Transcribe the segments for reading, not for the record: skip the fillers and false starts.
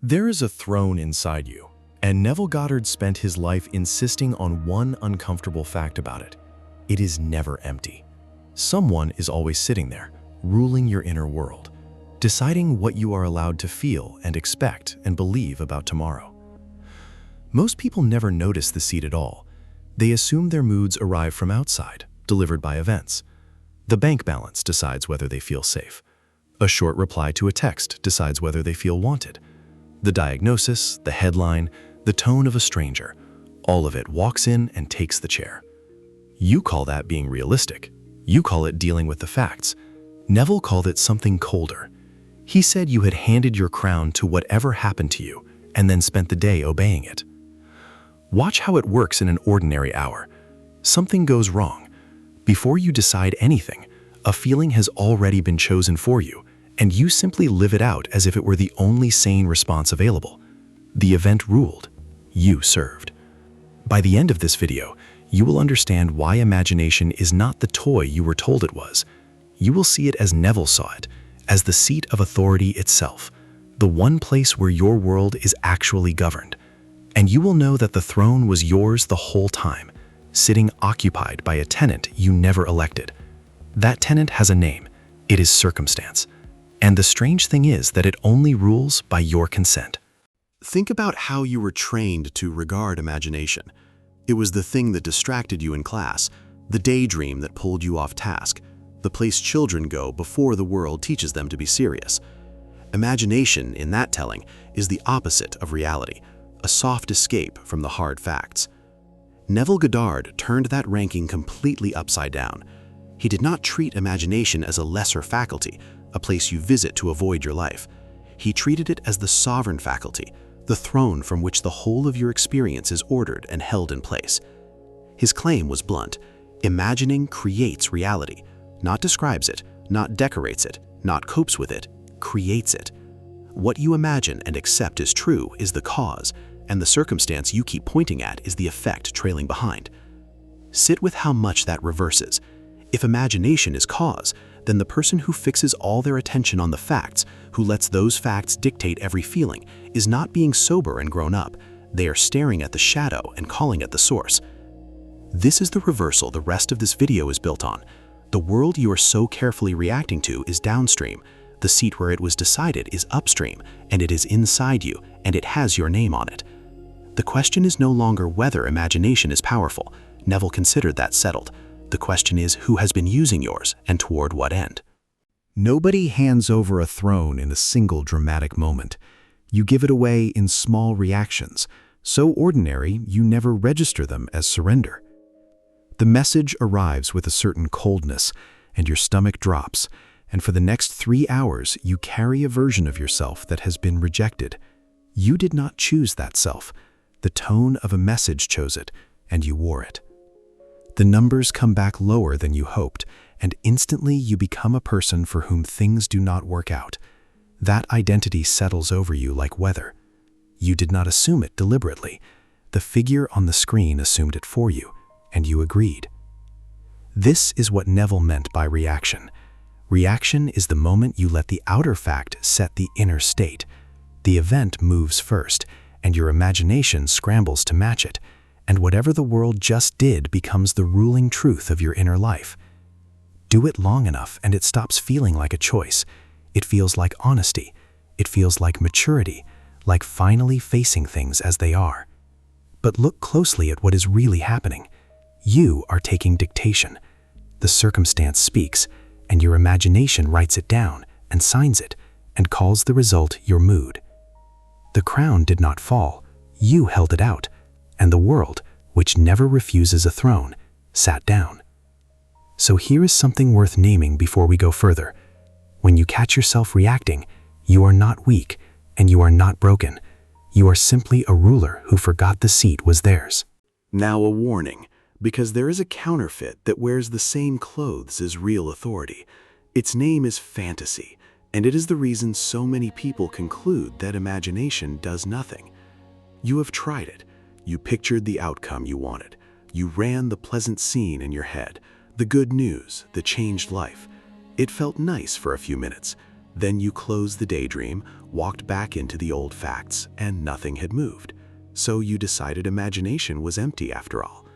There is a throne inside you, and Neville Goddard spent his life insisting on one uncomfortable fact about it. It is never empty. Someone is always sitting there, ruling your inner world, deciding what you are allowed to feel and expect and believe about tomorrow. Most people never notice the seat at all. They assume their moods arrive from outside, delivered by events. The bank balance decides whether they feel safe. A short reply to a text decides whether they feel wanted. The diagnosis, the headline, the tone of a stranger, all of it walks in and takes the chair. You call that being realistic. You call it dealing with the facts. Neville called it something colder. He said you had handed your crown to whatever happened to you and then spent the day obeying it. Watch how it works in an ordinary hour. Something goes wrong. Before you decide anything, a feeling has already been chosen for you, and you simply live it out as if it were the only sane response available. The event ruled. You served. By the end of this video, you will understand why imagination is not the toy you were told it was. You will see it as Neville saw it, as the seat of authority itself, the one place where your world is actually governed. And you will know that the throne was yours the whole time, sitting occupied by a tenant you never elected. That tenant has a name. It is circumstance. And the strange thing is that it only rules by your consent. Think about how you were trained to regard imagination. It was the thing that distracted you in class, the daydream that pulled you off task, the place children go before the world teaches them to be serious. Imagination, in that telling, is the opposite of reality, a soft escape from the hard facts. Neville Goddard turned that ranking completely upside down. He did not treat imagination as a lesser faculty, a place you visit to avoid your life. He treated it as the sovereign faculty, the throne from which the whole of your experience is ordered and held in place. His claim was blunt. Imagining creates reality, not describes it, not decorates it, not copes with it, creates it. What you imagine and accept as true is the cause, and the circumstance you keep pointing at is the effect trailing behind. Sit with how much that reverses. If imagination is cause, then the person who fixes all their attention on the facts, who lets those facts dictate every feeling, is not being sober and grown up. They are staring at the shadow and calling it the source. This is the reversal the rest of this video is built on. The world you are so carefully reacting to is downstream. The seat where it was decided is upstream, and it is inside you, and it has your name on it. The question is no longer whether imagination is powerful. Neville considered that settled. The question is who has been using yours and toward what end. Nobody hands over a throne in a single dramatic moment. You give it away in small reactions, so ordinary you never register them as surrender. The message arrives with a certain coldness, and your stomach drops, and for the next 3 hours you carry a version of yourself that has been rejected. You did not choose that self. The tone of a message chose it, and you wore it. The numbers come back lower than you hoped, and instantly you become a person for whom things do not work out. That identity settles over you like weather. You did not assume it deliberately. The figure on the screen assumed it for you, and you agreed. This is what Neville meant by reaction. Reaction is the moment you let the outer fact set the inner state. The event moves first, and your imagination scrambles to match it, and whatever the world just did becomes the ruling truth of your inner life. Do it long enough and it stops feeling like a choice. It feels like honesty. It feels like maturity, like finally facing things as they are. But look closely at what is really happening. You are taking dictation. The circumstance speaks, and your imagination writes it down and signs it and calls the result your mood. The crown did not fall. You held it out, and the world, which never refuses a throne, sat down. So here is something worth naming before we go further. When you catch yourself reacting, you are not weak and you are not broken. You are simply a ruler who forgot the seat was theirs. Now a warning, because there is a counterfeit that wears the same clothes as real authority. Its name is fantasy, and it is the reason so many people conclude that imagination does nothing. You have tried it. You pictured the outcome you wanted. You ran the pleasant scene in your head, the good news, the changed life. It felt nice for a few minutes. Then you closed the daydream, walked back into the old facts, and nothing had moved. So you decided imagination was empty after all.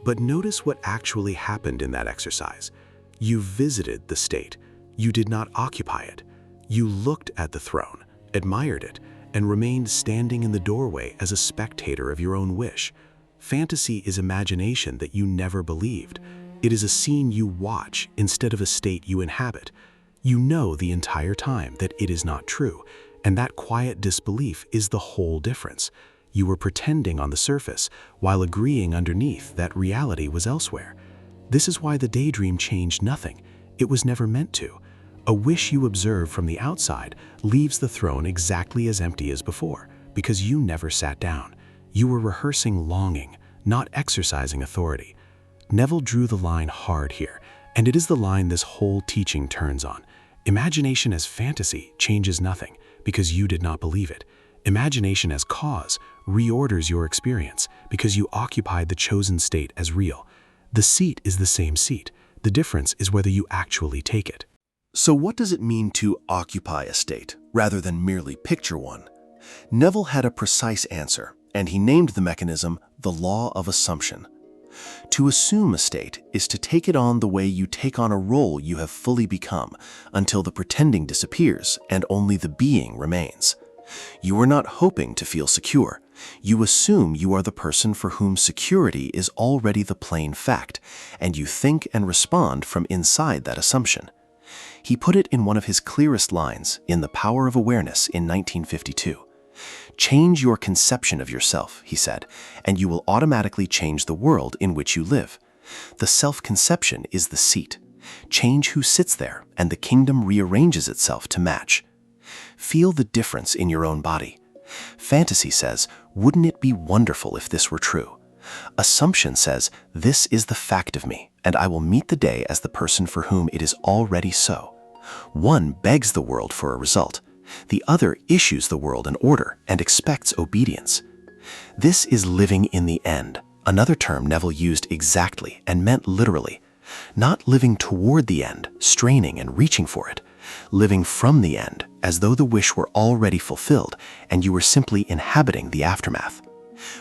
But notice what actually happened in that exercise. You visited the state. You did not occupy it. You looked at the throne, admired it, and remained standing in the doorway as a spectator of your own wish. Fantasy is imagination that you never believed. It is a scene you watch instead of a state you inhabit. You know the entire time that it is not true, and that quiet disbelief is the whole difference. You were pretending on the surface while agreeing underneath that reality was elsewhere. This is why the daydream changed nothing. It was never meant to. A wish you observe from the outside leaves the throne exactly as empty as before, because you never sat down. You were rehearsing longing, not exercising authority. Neville drew the line hard here, and it is the line this whole teaching turns on. Imagination as fantasy changes nothing, because you did not believe it. Imagination as cause reorders your experience, because you occupied the chosen state as real. The seat is the same seat. The difference is whether you actually take it. So what does it mean to occupy a state, rather than merely picture one? Neville had a precise answer, and he named the mechanism the law of assumption. To assume a state is to take it on the way you take on a role you have fully become, until the pretending disappears and only the being remains. You are not hoping to feel secure. You assume you are the person for whom security is already the plain fact, and you think and respond from inside that assumption. He put it in one of his clearest lines in The Power of Awareness in 1952. Change your conception of yourself, he said, and you will automatically change the world in which you live. The self-conception is the seat. Change who sits there, and the kingdom rearranges itself to match. Feel the difference in your own body. Fantasy says, wouldn't it be wonderful if this were true? Assumption says, this is the fact of me, and I will meet the day as the person for whom it is already so. One begs the world for a result. The other issues the world an order and expects obedience. This is living in the end, another term Neville used exactly and meant literally. Not living toward the end, straining and reaching for it. Living from the end, as though the wish were already fulfilled and you were simply inhabiting the aftermath.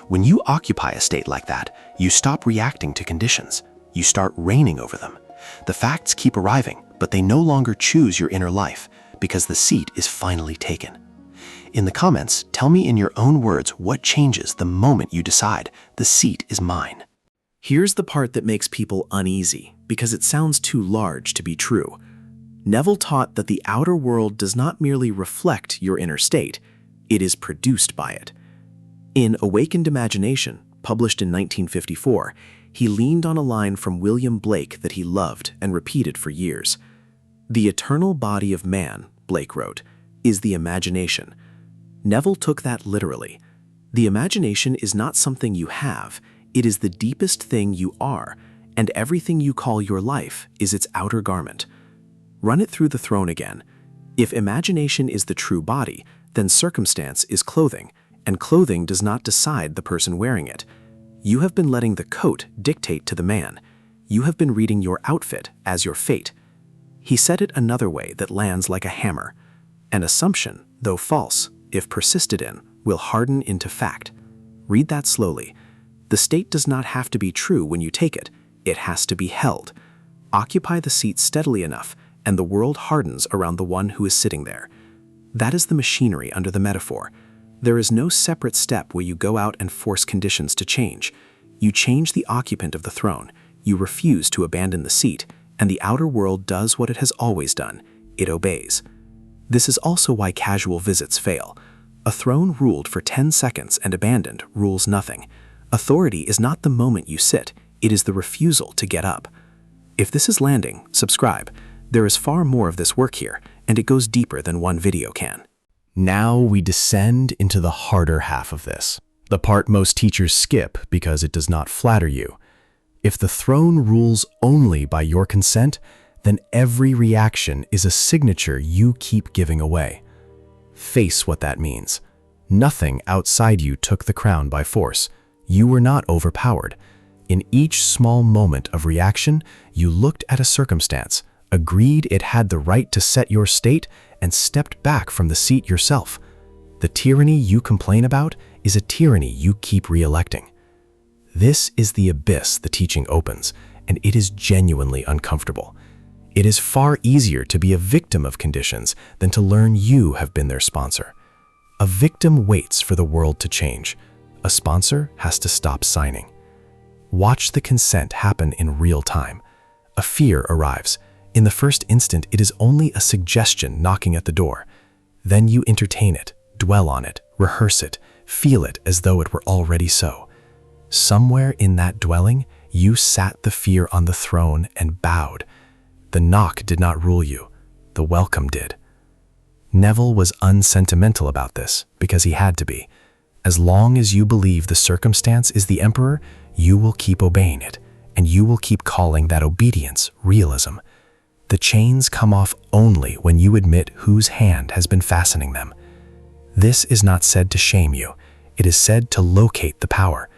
When you occupy a state like that, you stop reacting to conditions. You start reigning over them. The facts keep arriving, but they no longer choose your inner life, because the seat is finally taken. In the comments, tell me in your own words what changes the moment you decide the seat is mine. Here's the part that makes people uneasy, because it sounds too large to be true. Neville taught that the outer world does not merely reflect your inner state, it is produced by it. In Awakened Imagination, published in 1954, he leaned on a line from William Blake that he loved and repeated for years. The eternal body of man, Blake wrote, is the imagination. Neville took that literally. The imagination is not something you have, it is the deepest thing you are, and everything you call your life is its outer garment. Run it through the throne again. If imagination is the true body, then circumstance is clothing, and clothing does not decide the person wearing it. You have been letting the coat dictate to the man. You have been reading your outfit as your fate. He said it another way that lands like a hammer. An assumption, though false, if persisted in, will harden into fact. Read that slowly. The state does not have to be true when you take it. It has to be held. Occupy the seat steadily enough, and the world hardens around the one who is sitting there. That is the machinery under the metaphor. There is no separate step where you go out and force conditions to change. You change the occupant of the throne. You refuse to abandon the seat, and the outer world does what it has always done. It obeys. This is also why casual visits fail. A throne ruled for 10 seconds and abandoned rules nothing. Authority is not the moment you sit, it is the refusal to get up. If this is landing, subscribe. There is far more of this work here, and it goes deeper than one video can. Now we descend into the harder half of this, the part most teachers skip because it does not flatter you. If the throne rules only by your consent, then every reaction is a signature you keep giving away. Face what that means. Nothing outside you took the crown by force. You were not overpowered. In each small moment of reaction, you looked at a circumstance, agreed it had the right to set your state, and stepped back from the seat yourself. The tyranny you complain about is a tyranny you keep re-electing. This is the abyss the teaching opens, and it is genuinely uncomfortable. It is far easier to be a victim of conditions than to learn you have been their sponsor. A victim waits for the world to change. A sponsor has to stop signing. Watch the consent happen in real time. A fear arrives. In the first instant, it is only a suggestion knocking at the door. Then you entertain it, dwell on it, rehearse it, feel it as though it were already so. Somewhere in that dwelling, you sat the fear on the throne and bowed. The knock did not rule you. The welcome did. Neville was unsentimental about this because he had to be. As long as you believe the circumstance is the emperor, you will keep obeying it, and you will keep calling that obedience realism. The chains come off only when you admit whose hand has been fastening them. This is not said to shame you. It is said to locate the power.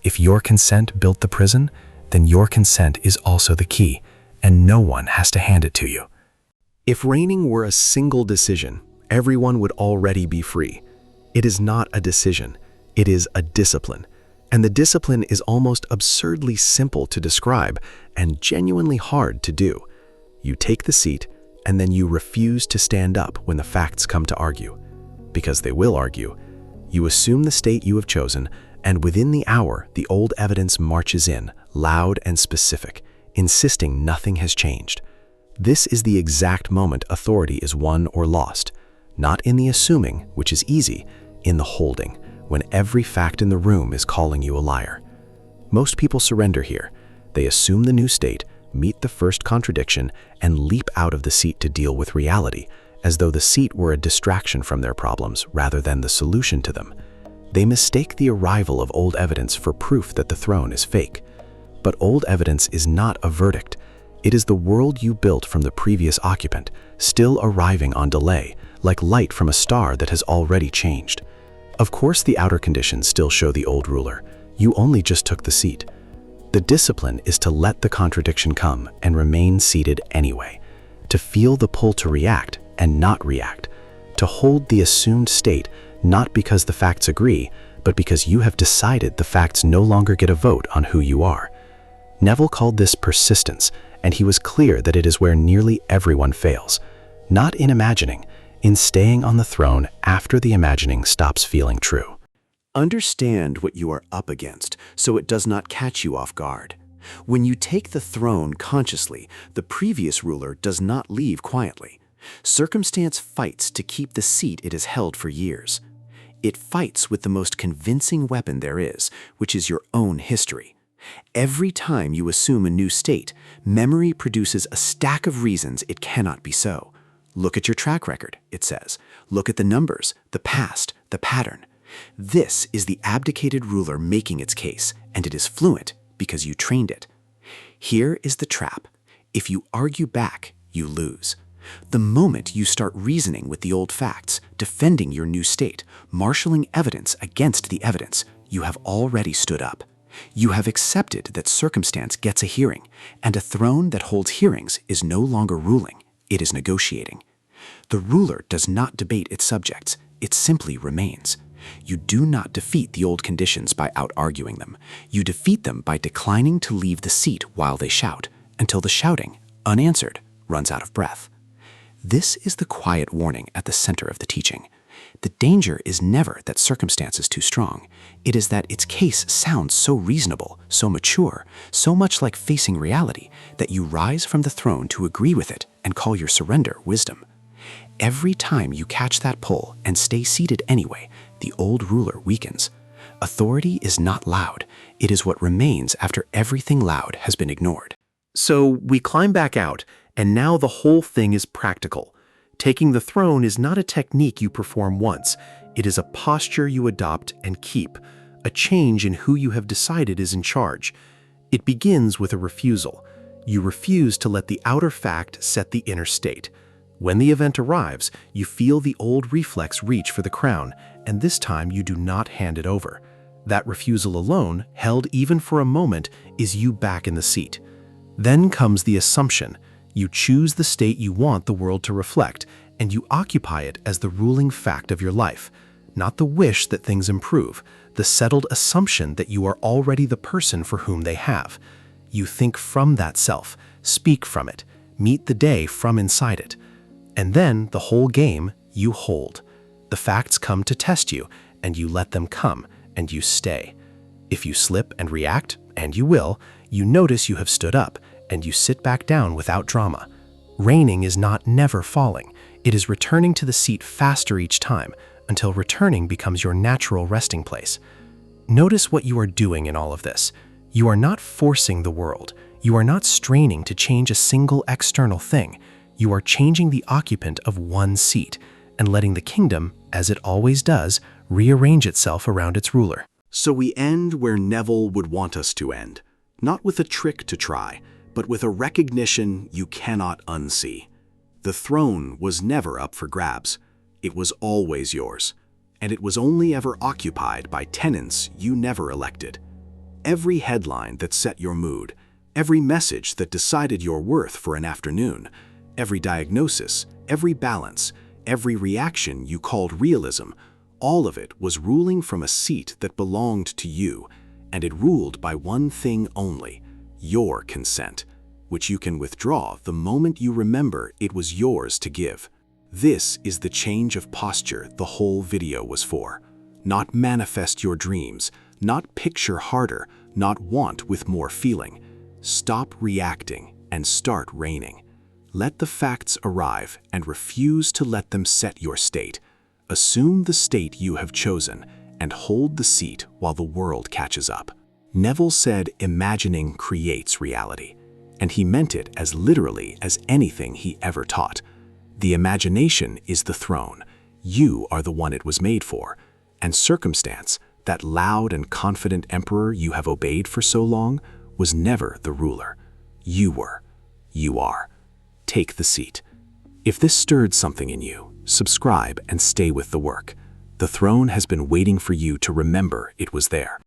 If your consent built the prison, then your consent is also the key, and no one has to hand it to you. If reigning were a single decision, everyone would already be free. It is not a decision, it is a discipline. And the discipline is almost absurdly simple to describe and genuinely hard to do. You take the seat, and then you refuse to stand up when the facts come to argue. Because they will argue. You assume the state you have chosen, and within the hour, the old evidence marches in, loud and specific, insisting nothing has changed. This is the exact moment authority is won or lost, not in the assuming, which is easy, in the holding, when every fact in the room is calling you a liar. Most people surrender here. They assume the new state, meet the first contradiction, and leap out of the seat to deal with reality, as though the seat were a distraction from their problems rather than the solution to them. They mistake the arrival of old evidence for proof that the throne is fake. But old evidence is not a verdict. It is the world you built from the previous occupant, still arriving on delay, like light from a star that has already changed. Of course, the outer conditions still show the old ruler. You only just took the seat. The discipline is to let the contradiction come and remain seated anyway, to feel the pull to react and not react, to hold the assumed state not because the facts agree, but because you have decided the facts no longer get a vote on who you are. Neville called this persistence, and he was clear that it is where nearly everyone fails, not in imagining, in staying on the throne after the imagining stops feeling true. Understand what you are up against so it does not catch you off guard. When you take the throne consciously, the previous ruler does not leave quietly. Circumstance fights to keep the seat it has held for years. It fights with the most convincing weapon there is, which is your own history. Every time you assume a new state, memory produces a stack of reasons it cannot be so. Look at your track record, it says. Look at the numbers, the past, the pattern. This is the abdicated ruler making its case, and it is fluent because you trained it. Here is the trap. If you argue back, you lose. The moment you start reasoning with the old facts, defending your new state, marshaling evidence against the evidence, you have already stood up. You have accepted that circumstance gets a hearing, and a throne that holds hearings is no longer ruling, it is negotiating. The ruler does not debate its subjects, it simply remains. You do not defeat the old conditions by out-arguing them. You defeat them by declining to leave the seat while they shout, until the shouting, unanswered, runs out of breath. This is the quiet warning at the center of the teaching. The danger is never that circumstance is too strong. It is that its case sounds so reasonable, so mature, so much like facing reality, that you rise from the throne to agree with it and call your surrender wisdom. Every time you catch that pull and stay seated anyway, the old ruler weakens. Authority is not loud. It is what remains after everything loud has been ignored. So we climb back out, and now the whole thing is practical. Taking the throne is not a technique you perform once. It is a posture you adopt and keep, a change in who you have decided is in charge. It begins with a refusal. You refuse to let the outer fact set the inner state. When the event arrives, you feel the old reflex reach for the crown, and this time you do not hand it over. That refusal alone, held even for a moment, is you back in the seat. Then comes the assumption. You choose the state you want the world to reflect, and you occupy it as the ruling fact of your life, not the wish that things improve, the settled assumption that you are already the person for whom they have. You think from that self, speak from it, meet the day from inside it. And then the whole game you hold. The facts come to test you, and you let them come, and you stay. If you slip and react, and you will, you notice you have stood up, and you sit back down without drama. Reigning is not never falling. It is returning to the seat faster each time, until returning becomes your natural resting place. Notice what you are doing in all of this. You are not forcing the world. You are not straining to change a single external thing. You are changing the occupant of one seat and letting the kingdom, as it always does, rearrange itself around its ruler. So we end where Neville would want us to end, not with a trick to try, but with a recognition you cannot unsee. The throne was never up for grabs. It was always yours, and it was only ever occupied by tenants you never elected. Every headline that set your mood, every message that decided your worth for an afternoon, every diagnosis, every balance, every reaction you called realism, all of it was ruling from a seat that belonged to you, and it ruled by one thing only, your consent, which you can withdraw the moment you remember it was yours to give. This is the change of posture the whole video was for. Not manifest your dreams, not picture harder, not want with more feeling. Stop reacting and start reigning. Let the facts arrive and refuse to let them set your state. Assume the state you have chosen and hold the seat while the world catches up. Neville said imagining creates reality, and he meant it as literally as anything he ever taught. The imagination is the throne. You are the one it was made for. And circumstance, that loud and confident emperor you have obeyed for so long, was never the ruler. You were. You are. Take the seat. If this stirred something in you, subscribe and stay with the work. The throne has been waiting for you to remember it was there.